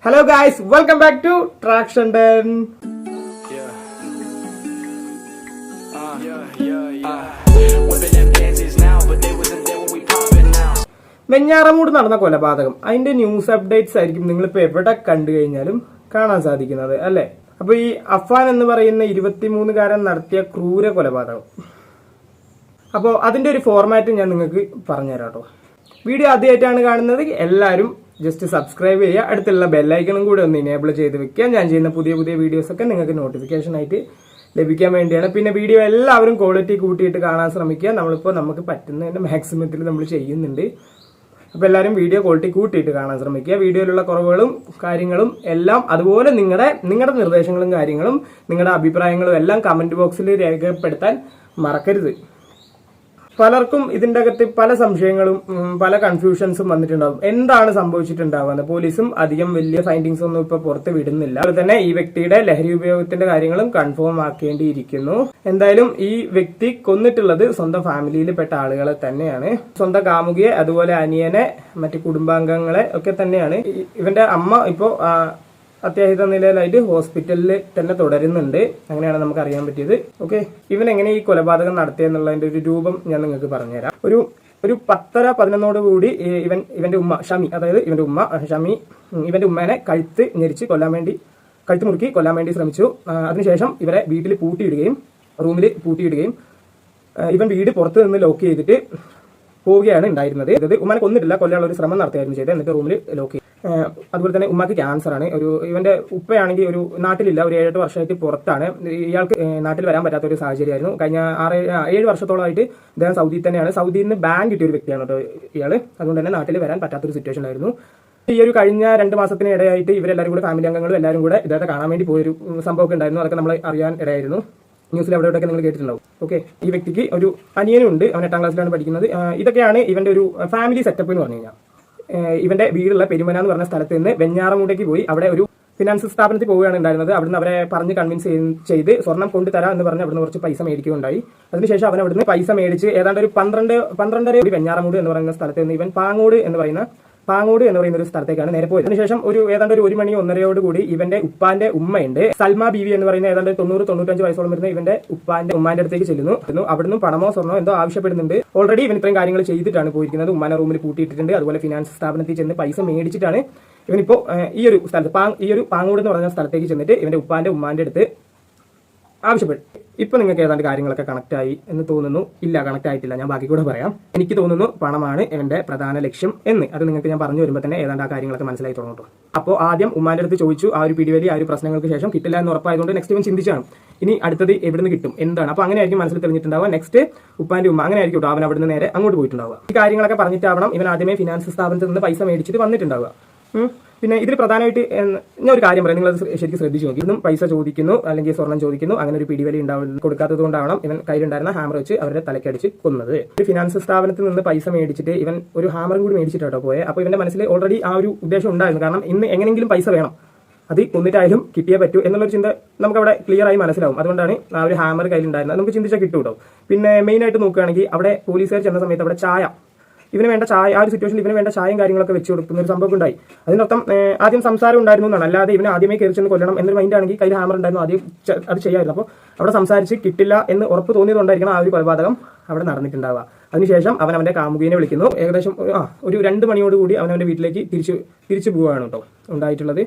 Hello guys, welcome back to Traction 10. Venjaramoodu നടന്ന കൊലപാതകം അതിന്റെ ന്യൂസ് അപ്ഡേറ്റ്സ് ആയിരിക്കും നിങ്ങളിപ്പോ എവിടെ കണ്ടു കഴിഞ്ഞാലും കാണാൻ സാധിക്കുന്നത് അല്ലെ. അപ്പൊ ഈ അഫാൻ എന്ന് പറയുന്ന 23-കാരൻ നടത്തിയ ക്രൂര കൊലപാതകം, അപ്പോൾ അതിന്റെ ഒരു ഫോർമാറ്റ് ഞാൻ നിങ്ങൾക്ക് പറഞ്ഞുതരാം കേട്ടോ. വീഡിയോ ആദ്യമായിട്ടാണ് കാണുന്നത് എല്ലാവരും ജസ്റ്റ് സബ്സ്ക്രൈബ് ചെയ്യുക, അടുത്തുള്ള ബെല്ലൈക്കണും കൂടെ ഒന്ന് ഇനേബിൾ ചെയ്ത് വെക്കുക. ഞാൻ ചെയ്യുന്ന പുതിയ വീഡിയോസ് ഒക്കെ നിങ്ങൾക്ക് നോട്ടിഫിക്കേഷൻ ആയിട്ട് ലഭിക്കാൻ വേണ്ടിയാണ്. പിന്നെ വീഡിയോ എല്ലാവരും ക്വാളിറ്റി കൂട്ടിയിട്ട് കാണാൻ ശ്രമിക്കുക. നമ്മളിപ്പോൾ നമുക്ക് പറ്റുന്നതിന്റെ മാക്സിമത്തിൽ നമ്മൾ ചെയ്യുന്നുണ്ട്. അപ്പോൾ എല്ലാവരും വീഡിയോ ക്വാളിറ്റി കൂട്ടിയിട്ട് കാണാൻ ശ്രമിക്കുക. വീഡിയോയിലുള്ള കുറവുകളും കാര്യങ്ങളും എല്ലാം, അതുപോലെ നിങ്ങളുടെ നിർദ്ദേശങ്ങളും കാര്യങ്ങളും നിങ്ങളുടെ അഭിപ്രായങ്ങളും എല്ലാം കമന്റ് ബോക്സിൽ രേഖപ്പെടുത്താൻ മറക്കരുത്. പലർക്കും ഇതിന്റെ അകത്ത് പല സംശയങ്ങളും പല കൺഫ്യൂഷൻസും വന്നിട്ടുണ്ടാവും. എന്താണ് സംഭവിച്ചിട്ടുണ്ടാവുക? പോലീസും അധികം വലിയ ഫൈൻഡിങ്സ് ഒന്നും ഇപ്പൊ പുറത്ത് വിടുന്നില്ല. അതുപോലെ തന്നെ ഈ വ്യക്തിയുടെ ലഹരി ഉപയോഗത്തിന്റെ കാര്യങ്ങളും കൺഫേം ആക്കേണ്ടിയിരിക്കുന്നു. എന്തായാലും ഈ വ്യക്തി കൊന്നിട്ടുള്ളത് സ്വന്തം ഫാമിലിയിൽ പെട്ട ആളുകളെ തന്നെയാണ്. സ്വന്തം കാമുകിയെ, അതുപോലെ അനിയനെ, മറ്റു കുടുംബാംഗങ്ങളെ ഒക്കെ തന്നെയാണ്. ഇവന്റെ അമ്മ ഇപ്പോ അത്യാഹിത നിലയിലായിട്ട് ഹോസ്പിറ്റലിൽ തന്നെ തുടരുന്നുണ്ട്. അങ്ങനെയാണ് നമുക്ക് അറിയാൻ പറ്റിയത്. ഓക്കെ, ഇവൻ എങ്ങനെ ഈ കൊലപാതകം നടത്തിയെന്നുള്ളതിന്റെ ഒരു രൂപം ഞാൻ നിങ്ങൾക്ക് പറഞ്ഞുതരാം. ഒരു 10:11 കൂടി ഇവന്റെ ഉമ്മ ഷമി, അതായത് ഇവന്റെ ഉമ്മ ഷമി ഇവന്റെ ഉമ്മേനെ കഴുത്ത് മുറുക്കി കൊല്ലാൻ വേണ്ടി ശ്രമിച്ചു. അതിനുശേഷം ഇവരെ വീട്ടിൽ പൂട്ടിയിടുകയും റൂമിൽ പൂട്ടിയിടുകയും ഇവൻ വീട് പുറത്ത് നിന്ന് ലോക്ക് ചെയ്തിട്ട് പോവുകയാണ് ഉണ്ടായിരുന്നത്. അതായത് ഉമ്മാനെ കൊന്നിട്ടില്ല, കൊല്ലാനുള്ള ഒരു ശ്രമം നടത്തിയായിരുന്നു ചെയ്തത്. എന്നിട്ട് റൂമിൽ ലോക്ക് ചെയ്തു. അതുപോലെ തന്നെ ഉമ്മക്ക് ക്യാൻസർ ആണ്. ഇവന്റെ ഉപ്പയാണെങ്കിൽ ഒരു നാട്ടിലില്ല, ഒരു 7-8 വർഷമായിട്ട് പുറത്താണ്. ഇയാൾക്ക് നാട്ടിൽ വരാൻ പറ്റാത്ത ഒരു സാഹചര്യമായിരുന്നു. കഴിഞ്ഞ 7 വർഷത്തോളമായിട്ട് ഇദ്ദേഹം സൗദിയിൽ തന്നെയാണ്. സൗദിയിൽ നിന്ന് ബാൻ കിട്ടിയ ഒരു വ്യക്തിയാണ് കേട്ടോ ഇയാള്. അതുകൊണ്ട് തന്നെ നാട്ടിൽ വരാൻ പറ്റാത്തൊരു സിറ്റുവേഷൻ ആയിരുന്നു. ഈ ഒരു കഴിഞ്ഞ 2 മാസത്തിന് ഇടയായിട്ട് ഇവരെല്ലാവരും കൂടെ, ഫാമിലി അംഗങ്ങളും എല്ലാവരും കൂടെ ഇദ്ദേഹത്തെ കാണാൻ വേണ്ടി പോയൊരു സംഭവമൊക്കെ ഉണ്ടായിരുന്നു. അതൊക്കെ നമ്മൾ അറിയാൻ ഇടയായിരുന്നു. ന്യൂസിൽ എവിടെയൊക്കെ നിങ്ങൾ കേട്ടിട്ടുണ്ടാവും. ഓക്കെ, ഈ വ്യക്തിക്ക് ഒരു അനിയനുണ്ട്, അവൻ 8ാം ക്ലാസ്സിലാണ് പഠിക്കുന്നത്. ഇതൊക്കെയാണ് ഇവന്റെ ഒരു ഫാമിലി സെറ്റപ്പ് എന്ന് പറഞ്ഞു കഴിഞ്ഞാൽ. ഇവന്റെ വീടുള്ള പെരുമന എന്ന് പറഞ്ഞ സ്ഥലത്ത് നിന്ന് വെഞ്ഞാറമൂടേക്ക് പോയി അവിടെ ഒരു ഫിനാൻസ് സ്ഥാപനത്തിൽ പോവുകയാണ് ഉണ്ടായിരുന്നത്. അവിടുന്ന് അവരെ പറഞ്ഞ് കൺവിൻസ് ചെയ്ത് സ്വർണം കൊണ്ടുതരാം എന്ന് പറഞ്ഞ് അവിടുന്ന് കുറച്ച് പൈസ മേടിക്കുകയുണ്ടായി. അതിനുശേഷം അവൻ അവിടുന്ന് പൈസ മേടിച്ച് ഏതാണ്ട് ഒരു 12:30 വെഞ്ഞാറമൂട് എന്ന് പറയുന്ന സ്ഥലത്ത് നിന്ന് ഇവൻ പാങ്ങോട് എന്ന് പറയുന്ന ഒരു സ്ഥലത്തേക്കാണ് നേരെ പോയത്. അതിനുശേഷം ഏതാണ്ട് ഒരു 1 മണി 1:30 കൂടി ഇവന്റെ ഉപ്പാന്റെ ഉമ്മയുണ്ട്, സൽമ ബീവി എന്ന് പറയുന്ന ഏതാണ്ട് 90-95 വയസ്സോളം വരുന്ന ഇവന്റെ ഉമ്മാന്റെ അടുത്തേക്ക് ചെല്ലുന്നു. അവിടുന്ന് പണമോ സ്വർണ്ണോ എന്തോ ആവശ്യപ്പെടുന്നുണ്ട്. ഓൾറെഡി ഇവൻ ഇത്രയും കാര്യങ്ങൾ ചെയ്തിട്ടാണ് പോയിരിക്കുന്നത്. ഉമ്മാനെ റൂമിൽ പൂട്ടിയിട്ടിട്ടുണ്ട്. അതുപോലെ ഫിനാൻസ് സ്ഥാപനത്തിൽ ചെന്ന് പൈസ മേടിച്ചിട്ടാണ് ഇവനിപ്പോ ഈ ഒരു പാങ്ങോട് എന്ന് പറഞ്ഞ സ്ഥലത്തേക്ക് ചെന്നിട്ട് ഇവന്റെ ഉപ്പാന്റെ ഉമ്മാന്റെ അടുത്ത് ആവശ്യപ്പെട്ടു. ഇപ്പൊ നിങ്ങൾക്ക് ഏതാണ്ട് കാര്യങ്ങളൊക്കെ കണക്ട് ആയി എന്ന് തോന്നുന്നു. ഇല്ല, കണക്ട് ആയിട്ടില്ല. ഞാൻ ബാക്കി കൂടെ പറയാം. എനിക്ക് തോന്നുന്നു പണമാണ് ഇവന്റെ പ്രധാന ലക്ഷ്യം എന്ന്. അത് നിങ്ങൾക്ക് ഞാൻ പറഞ്ഞു വരുമ്പോൾ തന്നെ ഏതാണ്ട് ആ കാര്യങ്ങളൊക്കെ മനസ്സിലായി തുടങ്ങും. അപ്പോൾ ആദ്യം ഉമ്മാന്റെ അടുത്ത് ചോദിച്ചു. ആ ഒരു പിടിവലി, ആ ഒരു പ്രശ്നങ്ങൾക്ക് ശേഷം കിട്ടില്ല എന്ന് ഉറപ്പായതുകൊണ്ട് നെക്സ്റ്റ് ഇവൻ ചിന്തിച്ചാണ് ഇനി അടുത്തത് എവിടുന്ന് കിട്ടും, എന്താണ്. അപ്പൊ അങ്ങനെ ആയിരിക്കും മനസ്സിൽ തെളിഞ്ഞിട്ടുണ്ടാവുക. നെക്സ്റ്റ് ഉപ്പാന്റെ ഉമ്മ, അങ്ങനെ ആയിരിക്കും അവൻ അവിടുന്ന് നേരെ അങ്ങോട്ട് പോയിട്ടുണ്ടാവുക. ഈ കാര്യങ്ങളൊക്കെ പറഞ്ഞിട്ടാവണം ഇവൻ ആദ്യമേ ഫിനാൻസ് സ്ഥാപനത്തിൽ നിന്ന് പൈസ മേടിച്ചിട്ട് വന്നിട്ടുണ്ടാവുക. പിന്നെ ഇതിൽ പ്രധാനമായിട്ട് ഞാൻ ഒരു കാര്യം പറയാം, നിങ്ങൾ ശരിക്കും ശ്രദ്ധിച്ചു നോക്കി. ഇന്നും പൈസ ചോദിക്കുന്നു, അല്ലെങ്കിൽ സ്വർണം ചോദിക്കുന്നു, അങ്ങനെ ഒരു പിടിവലി കൊടുക്കാത്തത് കൊണ്ടാവണം ഇവൻ കയ്യിലുണ്ടായിരുന്ന ഹാമർ വെച്ച് അവരുടെ തലക്കടിച്ച് കൊന്നത്. ഒരു ഫിനാൻസ് സ്ഥാപനത്തിൽ നിന്ന് പൈസ മേടിച്ചിട്ട് ഇവൻ ഒരു ഹാമറും കൂടി മേടിച്ചിട്ടോ പോയത്. അപ്പോൾ ഇവന്റെ മനസ്സിൽ ഓൾറെഡി ആ ഒരു ഉദ്ദേശം ഉണ്ടായിരുന്നു. കാരണം ഇന്ന് എങ്ങനെയെങ്കിലും പൈസ വേണം, അത് കൊന്നിട്ടായാലും കിട്ടിയേ പറ്റൂ എന്നുള്ളൊരു ചിന്ത നമുക്ക് അവിടെ ക്ലിയർ ആയി മനസ്സിലാവും. അതുകൊണ്ടാണ് ആ ഒരു ഹാമർ കയ്യിലുണ്ടായിരുന്നത്. നമുക്ക് ചിന്തിച്ചാൽ കിട്ടും കേട്ടോ. പിന്നെ മെയിനായിട്ട് നോക്കുകയാണെങ്കിൽ അവിടെ പോലീസുകാർ ചെന്ന സമയത്ത് അവിടെ ഇവന് വേണ്ട ചായ, ആ ഒരു സിറ്റുവേഷനിൽ ഇവന് വേണ്ട ചായയും കാര്യങ്ങളൊക്കെ വെച്ച് കൊടുക്കുന്ന ഒരു സംഭവം ഉണ്ടായി. അതിനർത്ഥം ആദ്യം സംസാരം ഉണ്ടായിരുന്നു എന്നാണ്. അല്ലാതെ ഇവന് ആദ്യമേ കയറി ചെന്ന് കൊല്ലണം എന്നൊരു മൈൻഡ് ആണെങ്കിൽ കയ്യിൽ ഹാമർ ഉണ്ടായിരുന്നു, ആദ്യം അത് ചെയ്യായിരുന്നു. അപ്പോൾ അവിടെ സംസാരിച്ച് കിട്ടില്ല എന്ന് ഉറപ്പ് തോന്നിയതുകൊണ്ടായിരിക്കണം ആ ഒരു കൊലപാതകം അവിടെ നടന്നിട്ടുണ്ടാവുക. അതിനുശേഷം അവന്റെ കാമുകീനെ വിളിക്കുന്നു. ഏകദേശം ഒരു 2 മണിയോട് കൂടി അവനവന്റെ വീട്ടിലേക്ക് തിരിച്ചു പോവുകയാണ് കേട്ടോ ഉണ്ടായിട്ടുള്ളത്.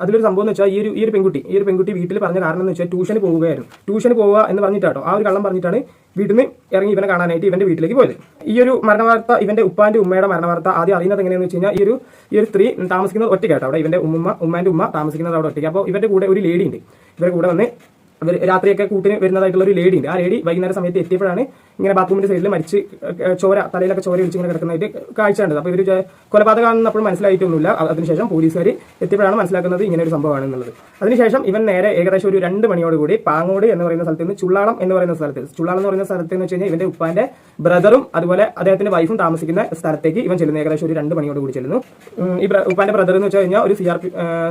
അതിലൊരു സംഭവം എന്ന് വെച്ചാൽ ഈ ഒരു പെൺകുട്ടി വീട്ടിൽ പറഞ്ഞ കാരണം എന്ന് വെച്ചാൽ ട്യൂഷന് പോവുക എന്ന് പറഞ്ഞിട്ടാട്ടോ, ആ ഒരു കള്ളം പറഞ്ഞിട്ടാണ് വീട്ടിൽ നിന്ന് ഇറങ്ങി ഇവനെ കാണാനായിട്ട് ഇവന്റെ വീട്ടിലേക്ക് പോയത്. ഈ ഒരു മരണവാർത്ത, ഇവന്റെ ഉപ്പാന്റെ ഉമ്മയുടെ മരണവാർത്ത ആദ്യം അറിയുന്നത് എങ്ങനെയാണെന്ന് വെച്ച് കഴിഞ്ഞാൽ ഈ ഒരു സ്ത്രീ താമസിക്കുന്നത് ഒറ്റയ്ക്കാട്ടോ. അവിടെ ഇവന്റെ ഉമ്മാന്റെ ഉമ്മ താമസിക്കുന്നത് അവിടെ ഒറ്റയ്ക്ക്. അപ്പോൾ ഇവരുടെ കൂടെ ഒരു ലേഡി ഉണ്ട്. ഇവരുടെ കൂടെ വന്ന് രാത്രിയൊക്കെ കൂട്ടിന് വരുന്നതായിട്ടുള്ള ഒരു ലേഡി ഉണ്ട്. ആ ലേഡി വൈകുന്നേരം സമയത്ത് എത്തിയപ്പോഴാണ് ഇങ്ങനെ ബാത്റൂമിന്റെ സൈഡിൽ മരിച്ച് തലയിലൊക്കെ ചോര ഒഴിച്ച് ഇങ്ങനെ കിടക്കുന്നതായിട്ട് കാഴ്ച കണ്ടത്. അപ്പോൾ ഇവർ കൊലപാതകമാണെന്ന് അപ്പോൾ മനസ്സിലായിട്ടൊന്നുമില്ല. അതിനുശേഷം പോലീസുകാർ എത്തിയപ്പോഴാണ് മനസ്സിലാക്കുന്നത് ഇങ്ങനെ ഒരു സംഭവമാണെന്നുള്ളത്. അതിനുശേഷം ഇവൻ നേരെ ഏകദേശം ഒരു 2 മണിയോടുകൂടി പാങ്ങോട് എന്ന് പറയുന്ന സ്ഥലത്ത് നിന്ന് ചുള്ളാളം എന്ന് പറയുന്ന സ്ഥലത്ത് എന്ന് വെച്ച് കഴിഞ്ഞാൽ ഇവന്റെ ഉപ്പാന്റെ ബ്രദറും അതുപോലെ അദ്ദേഹത്തിന്റെ വൈഫും താമസിക്കുന്ന സ്ഥലത്തേക്ക് ഇവൻ ചെല്ലുന്നു. ഏകദേശം ഒരു 2 മണിയോട് കൂടി ചെല്ലുന്നു. ഈ ഉപ്പാന്റെ ബ്രദർ എന്ന് വെച്ച് കഴിഞ്ഞാൽ ഒരു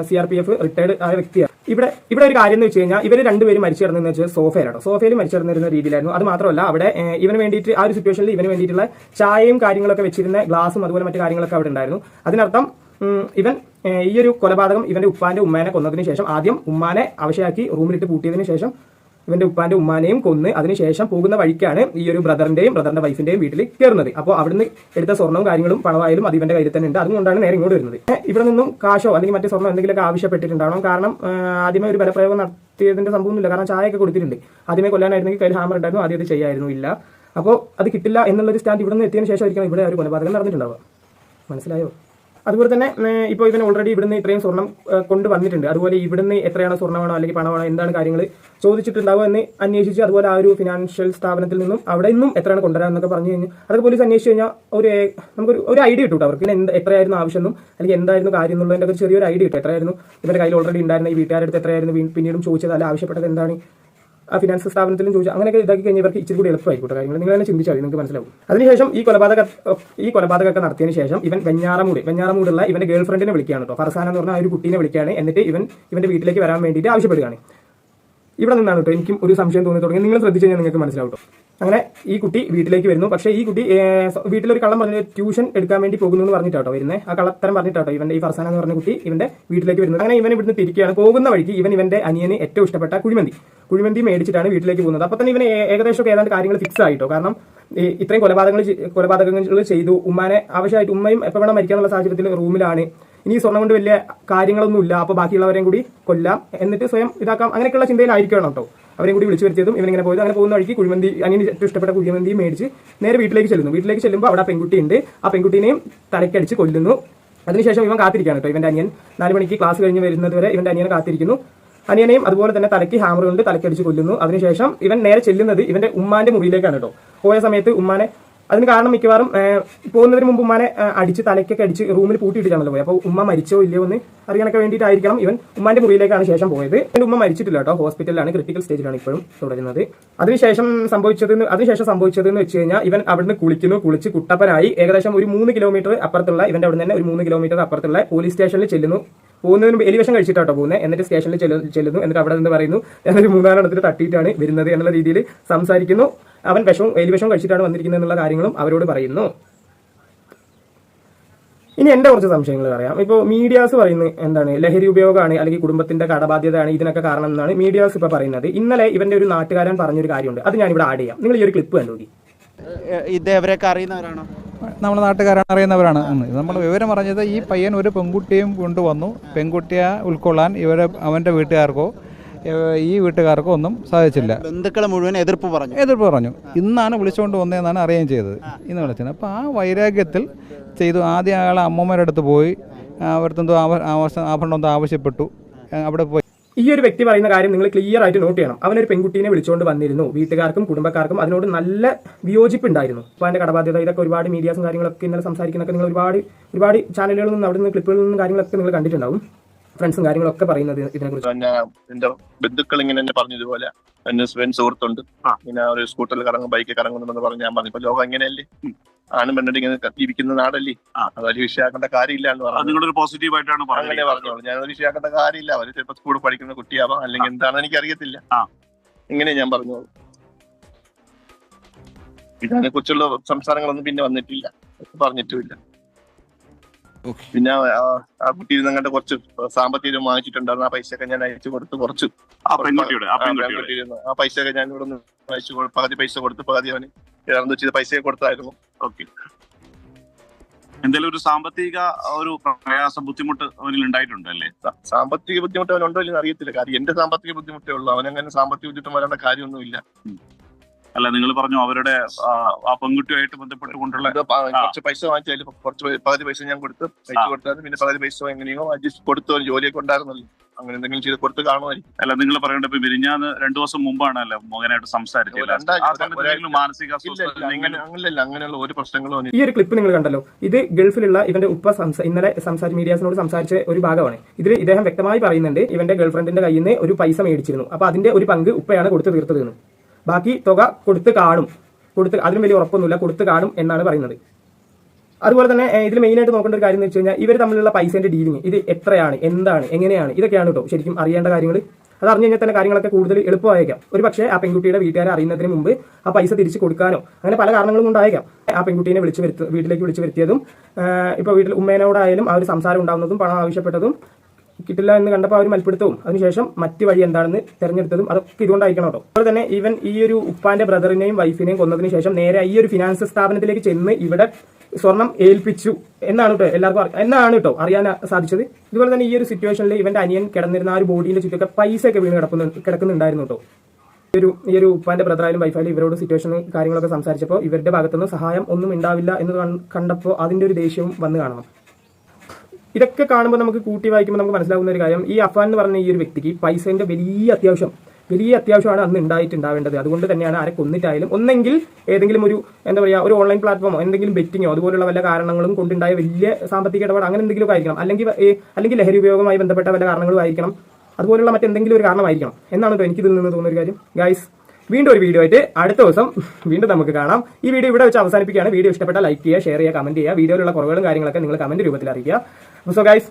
CRPF റിട്ടയർഡ് ആയ വ്യക്തിയാണ്. ഇവിടെ ഒരു കാര്യം എന്ന് വെച്ച് കഴിഞ്ഞാൽ ഇവർ രണ്ടുപേരും മരിച്ചു കിടന്നെന്ന് വെച്ചാൽ സോഫയിൽ മരിച്ചു കിടന്നിരുന്ന രീതിയിലായിരുന്നു. അത് മാത്രമല്ല അവിടെ ഇവന് വേണ്ടിയിട്ട് ആ ഒരു സിറ്റുവേഷനിൽ ഇവന് വേണ്ടിയിട്ടുള്ള ചായയും കാര്യങ്ങളൊക്കെ വെച്ചിരുന്ന ഗ്ലാസും അതുപോലെ മറ്റു കാര്യങ്ങളൊക്കെ അവിടെ ഉണ്ടായിരുന്നു. അതിനർത്ഥം ഇവൻ ഈ ഒരു കൊലപാതകം ഇവന്റെ ഉപ്പാന്റെ ഉമ്മാനെ കൊന്നതിന് ശേഷം ആദ്യം ഉമ്മാനെ അവശയാക്കി റൂമിലിട്ട് പൂട്ടിയതിനു ശേഷം ഇവന്റെ ഉപ്പാന്റെ ഉമ്മാനെയും കൊന്ന് അതിനുശേഷം പോകുന്ന വഴിക്കാണ് ഈ ഒരു ബ്രദറിന്റെ വൈഫിന്റെയും വീട്ടിൽ കയറുന്നത്. അപ്പോൾ അവിടുന്ന് എടുത്ത സ്വർണ്ണവും കാര്യങ്ങളും പണമായാലും അത് ഇവന്റെ കയ്യിൽ തന്നെ ഉണ്ട്. അതുകൊണ്ടാണ് നേരെ ഇങ്ങോട്ട് വരുന്നത്. ഇവിടെ നിന്നും കാശോ അല്ലെങ്കിൽ മറ്റു സ്വർണ്ണം എന്തെങ്കിലുമൊക്കെ ആവശ്യപ്പെട്ടിട്ടുണ്ടാവണം. കാരണം ആദ്യമേ ഒരു ബലപ്രയോഗം നടത്തിയതിന്റെ സംഭവമൊന്നുമില്ല. കാരണം ചായയൊക്കെ കൊടുത്തിട്ടുണ്ട്. ആദ്യമേ കൊല്ലാനായിരുന്നെങ്കിൽ കയ്യിൽ ഹാമർ ഉണ്ടായിരുന്നു, ആദ്യം അത് ചെയ്യായിരുന്നു. ഇല്ല, അപ്പോൾ അത് കിട്ടില്ല എന്നുള്ളൊരു സ്റ്റാൻഡ് ഇവിടെ നിന്ന് എത്തിയതിനു ശേഷമായിരിക്കും ഇവിടെ ഒരു കൊലപാതകം നടന്നിട്ടുണ്ടാവുക. മനസ്സിലായോ? അതുപോലെ തന്നെ ഇപ്പോൾ ഇവൻ ഓൾറെഡി ഇവിടുന്ന് ഇത്രയും സ്വർണ്ണം കൊണ്ടുവന്നിട്ടുണ്ട്. അതുപോലെ ഇവിടുന്ന് എത്രയാണോ സ്വർണ്ണമാണോ അല്ലെങ്കിൽ പണമാണോ എന്താണ് കാര്യങ്ങൾ ചോദിച്ചിട്ടുണ്ടാവുക എന്ന് അന്വേഷിച്ച് അതുപോലെ ആ ഒരു ഫിനാൻഷ്യൽ സ്ഥാപനത്തിൽ നിന്നും അവിടെ നിന്നും എത്രയാണ് കൊണ്ടുവരാമെന്നൊക്കെ പറഞ്ഞു കഴിഞ്ഞാൽ അതൊക്കെ പോലീസ് അന്വേഷിച്ച് കഴിഞ്ഞാൽ നമുക്കൊരു ഐഡിയ കിട്ടും. അവർക്ക് എത്രയായിരുന്നു ആവശ്യമെന്നും അല്ലെങ്കിൽ എന്തായിരുന്നു കാര്യം എന്നുള്ളതിൻ്റെ ഒരു ചെറിയൊരു ഐഡിയ കിട്ടും. എത്രയായിരുന്നു ഇവരുടെ കയ്യിൽ ഓൾറെഡി ഉണ്ടായിരുന്ന ഈ വീട്ടുകാരുടെ എത്രയായിരുന്നു പിന്നീടും ചോദിച്ചത്, അല്ല ആവശ്യപ്പെട്ടത് എന്താണ് ആ ഫിനാൻസ് സ്ഥാപനത്തിലും ചോദിച്ചു. അങ്ങനെയൊക്കെ ഇതാക്കി കഴിഞ്ഞാൽ ഇവർക്ക് ഇച്ചിരി കൂടി എളുപ്പമായിക്കോട്ടെ കാര്യങ്ങൾ. നിങ്ങൾ തന്നെ ചിന്തിച്ചാൽ നിങ്ങൾക്ക് മനസ്സിലാവും. അതിനുശേഷം ഈ കൊലപാതകമൊക്കെ നടത്തിയതിനു ശേഷം ഇവൻ വെഞ്ഞാറമൂടുള്ള ഇവന്റെ ഗേൾ ഫ്രണ്ടിനെ വിളിക്കുകയാണ് കേട്ടോ. ഫർസാന എന്ന് പറഞ്ഞ ആ ഒരു കുട്ടീനെ വിളിക്കുകയാണ്. എന്നിട്ട് ഇവന്റെ വീട്ടിലേക്ക് വരാൻ വേണ്ടിയിട്ട് ആവശ്യപ്പെടുകയാണ്. ഇവിടെ നിന്നാണ് കേട്ടോ എനിക്കും ഒരു സംശയം തോന്നി തുടങ്ങി. നിങ്ങൾ ശ്രദ്ധിച്ചു കഴിഞ്ഞാൽ നിങ്ങൾക്ക് മനസ്സിലാവും കേട്ടോ. അങ്ങനെ ഈ കുട്ടി വീട്ടിലേക്ക് വരുന്നു. പക്ഷേ ഈ കുട്ടി വീട്ടിലൊരു കള്ളം പറഞ്ഞ് ട്യൂഷൻ എടുക്കാൻ വേണ്ടി പോകുന്നു എന്ന് പറഞ്ഞിട്ടാട്ടോ വരുന്നത്. ആ കള്ളത്തരം പറഞ്ഞിട്ടാട്ടോ ഇവന്റെ ഈ ഫർസാന എന്ന് പറഞ്ഞ കുട്ടി ഇവന്റെ വീട്ടിലേക്ക് വരുന്നത്. അങ്ങനെ ഇവൻ ഇവിടുന്ന് തിരിക്കുകയാണ്. പോകുന്ന വഴിക്ക് ഇവന്റെ അനിയന് ഏറ്റവും ഇഷ്ടപ്പെട്ട കുഴിമന്തി മേടിച്ചിട്ടാണ് വീട്ടിലേക്ക് പോകുന്നത്. അപ്പോൾ തന്നെ ഇവന് ഏകദേശം ഏതാണ്ട് കാര്യങ്ങൾ ഫിക്സ് ആയിട്ടോ. കാരണം ഇത്രയും കൊലപാതകങ്ങൾ ചെയ്തു. ഉമ്മാനെ ആവശ്യമായിട്ട് ഉമ്മയും എപ്പോൾ വേണം മരിക്കാനുള്ള സാഹചര്യത്തിൽ റൂമിലാണ്. ഇനി സ്വർണ്ണം കൊണ്ട് വലിയ കാര്യങ്ങളൊന്നുമില്ല, അപ്പോൾ ബാക്കിയുള്ളവരെയും കൂടി കൊല്ലാം, എന്നിട്ട് സ്വയം ഇതാക്കാം, അങ്ങനെയൊക്കെയുള്ള ചിന്തയിലായിരിക്കണം കേട്ടോ അവരെയും കൂടി വിളിച്ചു വരുത്തിയതും ഇവനിങ്ങനെ പോയത്. അങ്ങനെ പോകുന്ന വഴിക്ക് അനിയന് ഏറ്റവും ഇഷ്ടപ്പെട്ട കുഴിമന്തി മേടിച്ച് നേരെ വീട്ടിലേക്ക് ചെല്ലുമ്പോൾ അവിടെ ആ പെൺകുട്ടി ഉണ്ട്. ആ പെൺകുട്ടീനെയും തലക്കടിച്ച് കൊല്ലുന്നു. അതിനുശേഷം ഇവൻ കാത്തിരിക്കുകയാണ് കേട്ടോ. ഇവന്റെ അനിയൻ 4 മണിക്ക് ക്ലാസ് കഴിഞ്ഞ് വരുന്നത് വരെ ഇവന്റെ അനിയനെ കാത്തിരിക്കുന്നു. അനിയനെയും അതുപോലെ തന്നെ തലയ്ക്ക് ഹാമർ കൊണ്ട് തലക്കടിച്ച് കൊല്ലുന്നു. അതിനുശേഷം ഇവൻ നേരെ ചെല്ലുന്നത് ഇവന്റെ ഉമ്മാന്റെ മുറിയിലേക്കാണ് കേട്ടോ. പോയ സമയത്ത് ഉമ്മാനെ, അതിന് കാരണം മിക്കവാറും പോകുന്നതിന് മുമ്പ് ഉമ്മാനെ അടിച്ച് തലയ്ക്കൊക്കെ അടിച്ച് റൂമിൽ പൂട്ടിയിട്ടാണല്ലോ പോയത്. അപ്പോൾ ഉമ്മ മരിച്ചോ ഇല്ലയോ എന്ന് അറിയാനൊക്കെ വേണ്ടിയിട്ടായിരിക്കണം ഇവൻ ഉമ്മാന്റെ മുറിയിലേക്കാണ് ശേഷം പോയത്. എന്റെ ഉമ്മ മരിച്ചിട്ടില്ല കേട്ടോ, ഹോസ്പിറ്റലിലാണ്, ക്രിട്ടിക്കൽ സ്റ്റേജിലാണ് ഇപ്പോഴും തുടരുന്നത്. അതിനുശേഷം സംഭവിച്ചത് എന്ന് വെച്ച് കഴിഞ്ഞാൽ ഇവൻ അവിടുന്ന് കുളിച്ച് കുട്ടപ്പനായി ഏകദേശം ഒരു 3 കിലോമീറ്റർ അപ്പുറത്തുള്ള ഇവന്റെ അവിടെ തന്നെ ഒരു 3 കിലോമീറ്റർ അപ്പുറത്തുള്ള പോലീസ് സ്റ്റേഷനിൽ ചെല്ലുന്നു. പോകുന്നതിന് എലിവേഷൻ കഴിച്ചിട്ടാട്ടോ പോകുന്നത്. എന്നിട്ട് സ്റ്റേഷനിൽ ചെല്ലുന്നു. എന്നിട്ട് അവിടെ നിന്ന് പറയുന്നു ഞാനൊരു 3-4 എണ്ണത്തിൽ തട്ടിയിട്ടാണ് വരുന്നത് എന്നുള്ള രീതിയിൽ സംസാരിക്കുന്നു. അവൻ എലിവേഷൻ കഴിച്ചിട്ടാണ് വന്നിരിക്കുന്നത് എന്നുള്ള കാര്യങ്ങളും അവരോട് പറയുന്നു. ഇനി എന്റെ കുറച്ച് സംശയങ്ങൾ പറയാം. ഇപ്പോൾ മീഡിയാസ് പറയുന്നത് എന്താണ്, ലഹരി ഉപയോഗമാണ് അല്ലെങ്കിൽ കുടുംബത്തിന്റെ കടബാധ്യതയാണ് ഇതിനൊക്കെ കാരണം എന്നാണ് മീഡിയാസ് ഇപ്പോൾ പറയുന്നത്. ഇന്നലെ ഇവന്റെ ഒരു നാട്ടുകാരൻ പറഞ്ഞൊരു കാര്യമുണ്ട്, അത് ഞാനിവിടെ ആഡ് ചെയ്യാം. നിങ്ങൾ ഈ ഒരു ക്ലിപ്പ് കണ്ടുപോയി. ഇതേവരെയൊക്കെ അറിയുന്നവരാണോ? നമ്മുടെ നാട്ടുകാരാണ്, അറിയുന്നവരാണ്. നമ്മൾ വിവരം പറഞ്ഞത് ഈ പയ്യൻ ഒരു പെൺകുട്ടിയും കൊണ്ടുവന്നു. പെൺകുട്ടിയെ ഉൾക്കൊള്ളാൻ അവൻ്റെ വീട്ടുകാർക്കോ ഈ വീട്ടുകാർക്കോ ഒന്നും സാധിച്ചില്ല. ബന്ധുക്കൾ മുഴുവൻ എതിർപ്പ് പറഞ്ഞു. ഇന്നാണ് വിളിച്ചുകൊണ്ട് വന്നതെന്നാണ് അറിയുകയും ചെയ്തത്. ഇന്ന് വിളിച്ചത്. അപ്പോൾ ആ വൈരാഗ്യത്തിൽ ചെയ്തു. ആദ്യം അയാൾ അമ്മമ്മയുടെ അടുത്ത് പോയി അവിടുത്തെ ആഭരണം എന്തോ ആവശ്യപ്പെട്ടു. അവിടെ പോയി ഈ ഒരു വ്യക്തി പറയുന്ന കാര്യം നിങ്ങൾ ക്ലിയർ ആയിട്ട് നോട്ട് ചെയ്യണം. അവനൊരു പെൺകുട്ടീനെ വിളിച്ചുകൊണ്ട് വന്നിരുന്നു. വീട്ടുകാർക്കും കുടുംബക്കാർക്കും അതിനോട് നല്ല വിയോജിപ്പ് ഉണ്ടായിരുന്നു. അപ്പോൾ അതിന്റെ കടബാധ്യത ഇതൊക്കെ ഒരുപാട് മീഡിയാസും കാര്യങ്ങളൊക്കെ ഇന്നലെ സംസാരിക്കുന്നൊക്കെ നിങ്ങൾ ഒരുപാട് ചാനലുകളിൽ നിന്നും അവിടെ നിന്ന് ക്ലിപ്പുകളിൽ നിന്നും കാര്യങ്ങളൊക്കെ നിങ്ങൾ കണ്ടിട്ടുണ്ടാവും. ഫ്രണ്ട്സും കാര്യങ്ങളൊക്കെ പറയുന്നത് ഇതിനെക്കുറിച്ച്. എന്റെ ബന്ധുക്കൾ ഇങ്ങനെ എന്നെ പറഞ്ഞതുപോലെ എന്നെ സുഹൃത്തുണ്ട്, ഇങ്ങനെ ഒരു സ്കൂട്ടറിൽ ബൈക്കിൽ കറങ്ങുന്നുണ്ടെന്ന് പറഞ്ഞ് ഞാൻ പറഞ്ഞു. ഇപ്പൊ ലോകം എങ്ങനെയല്ലേ, ആണും പെണ്ണിട്ട് ഇങ്ങനെ ജീവിക്കുന്ന നാടല്ലേ, അതൊരു വിഷയമാക്കേണ്ട കാര്യമില്ല എന്ന് പറഞ്ഞു. നിങ്ങളൊരു പോസിറ്റീവ് ആയിട്ടാണ് അങ്ങനെ പറഞ്ഞോളൂ. ഞാനത് വിഷയമാക്കേണ്ട കാര്യമില്ല, അവര് ചിലപ്പോൾ സ്കൂളിൽ പഠിക്കുന്ന കുട്ടിയാവാം, അല്ലെങ്കിൽ എന്താണെന്ന് എനിക്ക് അറിയത്തില്ല, ഇങ്ങനെ ഞാൻ പറഞ്ഞോളൂ. ഇതിനെ കുറിച്ചുള്ള സംസാരങ്ങളൊന്നും പിന്നെ വന്നിട്ടില്ല, പറഞ്ഞിട്ടുമില്ല. പിന്നെ ആ കുട്ടി ഞങ്ങളുടെ കുറച്ച് സാമ്പത്തികം വാങ്ങിച്ചിട്ടുണ്ടായിരുന്നു. ആ പൈസയൊക്കെ ഞാൻ അയച്ചു കൊടുത്ത് കുറച്ച് ആ പൈസയൊക്കെ ഞാൻ ഇവിടെ നിന്ന് അയച്ചു, പകുതി പൈസ കൊടുത്ത് പകുതി അവന് ചെയ്ത പൈസയൊക്കെ കൊടുത്തായിരുന്നു. ഓക്കെ, എന്തെങ്കിലും ഒരു സാമ്പത്തിക ഒരു പ്രയാസം ബുദ്ധിമുട്ട് അവനിൽ ഉണ്ടായിട്ടുണ്ടല്ലേ? സാമ്പത്തിക ബുദ്ധിമുട്ട് അവനുണ്ടോ ഇല്ലെന്ന് അറിയത്തില്ല. കാര്യം എന്റെ സാമ്പത്തിക ബുദ്ധിമുട്ടേ ഉള്ളൂ, അവനങ്ങനെ സാമ്പത്തിക ബുദ്ധിമുട്ട് വരേണ്ട കാര്യമൊന്നുമില്ല. അല്ല, നിങ്ങൾ പറഞ്ഞു അവരുടെ ആ പെൺകുട്ടിയുമായിട്ട് ബന്ധപ്പെട്ടുകൊണ്ടുള്ള കുറച്ച് പൈസ വാങ്ങിച്ചാൽ പകുതി പൈസ ഞാൻ കൊടുത്ത് അയച്ചു കൊടുത്താലും പിന്നെ പകുതി പൈസ എങ്ങനെയോ അഡ്ജസ്റ്റ് കൊടുത്തു. ജോലിയൊക്കെ ഉണ്ടായിരുന്നല്ലോ, അങ്ങനെ എന്തെങ്കിലും ചെയ്ത് കൊടുത്ത് കാണുമായിരിക്കും. അല്ല, നിങ്ങൾ പറയേണ്ട ഇപ്പൊ വിരിഞ്ഞാന്ന് 2 ദിവസം മുമ്പാണ് അല്ല മോഹനായിട്ട് സംസാരിച്ചത്. മാനസിക അങ്ങനെയുള്ള ഒരു പ്രശ്നങ്ങളും. ഈ ഒരു ക്ലിപ്പ് നിങ്ങൾ കണ്ടല്ലോ, ഇത് ഗൾഫിലുള്ള ഇവന്റെ ഉപ്പ ഇന്നലെ മീഡിയാസിനോട് സംസാരിച്ച ഒരു ഭാഗമാണ്. ഇതിൽ ഇദ്ദേഹം വ്യക്തമായി പറയുന്നുണ്ട് ഇവന്റെ ഗേൾഫ്രണ്ടിന്റെ കയ്യിൽ നിന്ന് ഒരു പൈസ മേടിച്ചിരുന്നു. അപ്പൊ അതിന്റെ ഒരു പങ്ക് ഉപ്പയാണ് കൊടുത്ത് തീർത്തതെന്ന്. ബാക്കി തുക കൊടുത്ത് കാണും, അതിനും വലിയ ഉറപ്പൊന്നുമില്ല, കൊടുത്ത് കാണും എന്നാണ് പറയുന്നത്. അതുപോലെ തന്നെ ഇതിൽ മെയിനായിട്ട് നോക്കേണ്ട ഒരു കാര്യം എന്ന് വെച്ച് കഴിഞ്ഞാൽ ഇവർ തമ്മിലുള്ള പൈസേന്റെ ഡീലിംഗ്, ഇത് എത്രയാണ്, എന്താണ്, എങ്ങനെയാണ്, ഇതൊക്കെയാണ് കേട്ടോ ശരിക്കും അറിയേണ്ട കാര്യങ്ങൾ. അത് അറിഞ്ഞു കഴിഞ്ഞാൽ തന്നെ കാര്യങ്ങളൊക്കെ കൂടുതൽ എളുപ്പമായേക്കാം. ഒരു പക്ഷേ ആ പെൺകുട്ടിയുടെ വീട്ടുകാരെ അറിയുന്നതിന് മുമ്പ് ആ പൈസ തിരിച്ചു കൊടുക്കാനോ അങ്ങനെ പല കാരണങ്ങളും കൊണ്ടായേക്കാം ആ പെൺകുട്ടീനെ വീട്ടിലേക്ക് വിളിച്ചു വരുത്തിയതും ഇപ്പോൾ വീട്ടിൽ ഉമ്മേനോടായാലും ആ ഒരു സംസാരം ഉണ്ടാകുന്നതും പണം ആവശ്യപ്പെട്ടതും കിട്ടില്ല എന്ന് കണ്ടപ്പോൾ അവർ മൽപ്പിടുത്തവും അതിനുശേഷം മറ്റു വഴി എന്താണെന്ന് തെരഞ്ഞെടുത്തതും അതൊക്കെ ഇതുകൊണ്ടായിരിക്കണം കേട്ടോ. അതുപോലെ തന്നെ ഈവൻ ഈ ഒരു ഉപ്പാന്റെ ബ്രദറിനെയും വൈഫിനെയും കൊന്നതിന് ശേഷം നേരെ ഈ ഒരു ഫിനാൻസ് സ്ഥാപനത്തിലേക്ക് ചെന്ന് ഇവിടെ സ്വർണം ഏൽപ്പിച്ചു എന്നാണ് കേട്ടോ എല്ലാവർക്കും അറിയാൻ സാധിച്ചത്. ഇതുപോലെ തന്നെ ഈ ഒരു സിറ്റുവേഷനിൽ ഇവന്റെ അനിയൻ കിടന്നിരുന്ന ആ ഒരു ബോഡിയുടെ ചുറ്റൊക്കെ പൈസയൊക്കെ വീണ് കിടക്കുന്നുണ്ടായിരുന്നു കേട്ടോ. ഈ ഒരു ഉപ്പാന്റെ ബ്രദറായാലും വൈഫായാലും ഇവരോട് സിറ്റുവേഷനും കാര്യങ്ങളൊക്കെ സംസാരിച്ചപ്പോൾ ഇവരുടെ ഭാഗത്തുനിന്ന് സഹായം ഒന്നും ഉണ്ടാവില്ല എന്ന് കണ്ടപ്പോൾ അതിന്റെ ഒരു ദേഷ്യവും വന്ന് കാണണം. ഇതൊക്കെ കാണുമ്പോൾ നമുക്ക് കൂട്ടി വായിക്കുമ്പോൾ നമുക്ക് മനസ്സിലാവുന്ന ഒരു കാര്യം, ഈ അഫാൻ എന്ന് പറഞ്ഞ ഈ ഒരു വ്യക്തിക്ക് പൈസേന്റെ വലിയ അത്യാവശ്യമാണ് അന്ന് ഉണ്ടാവേണ്ടത്. അതുകൊണ്ട് തന്നെയാണ് ആരെ കൊന്നിട്ടായാലും ഒന്നെങ്കിൽ ഏതെങ്കിലും ഒരു എന്താ പറയുക ഒരു ഓൺലൈൻ പ്ലാറ്റ്ഫോമോ എന്തെങ്കിലും ബെറ്റിങ്ങോ അതുപോലുള്ള വല്ല കാരണങ്ങളും കൊണ്ടുണ്ടായ വലിയ സാമ്പത്തിക ഇടപാട് അങ്ങനെ എന്തെങ്കിലും ആയിരിക്കണം, അല്ലെങ്കിൽ ലഹരി ഉപയോഗവുമായി ബന്ധപ്പെട്ട വല്ല കാരണങ്ങളും ആയിരിക്കണം, അതുപോലുള്ള മറ്റെന്തെങ്കിലും ഒരു കാരണമായിരിക്കണം എന്നാണ് എനിക്ക് ഇതിൽ നിന്ന് തോന്നുന്ന ഒരു കാര്യം. ഗൈസ്, വീണ്ടും ഒരു വീഡിയോ ആയിട്ട് അടുത്ത ദിവസം വീണ്ടും നമുക്ക് കാണാം. ഈ വീഡിയോ ഇവിടെ വെച്ച് അവസാനിപ്പിക്കുകയാണ്. വീഡിയോ ഇഷ്ടപ്പെട്ട ലൈക്ക് ചെയ്യുക, ഷെയർ ചെയ്യുക, കമന്റ് ചെയ്യുക. വീഡിയോയിലുള്ള കുറവുകളും കാര്യങ്ങളൊക്കെ നിങ്ങൾ കമന്റ് രൂപത്തിൽ അറിയിക്കുക. So guys,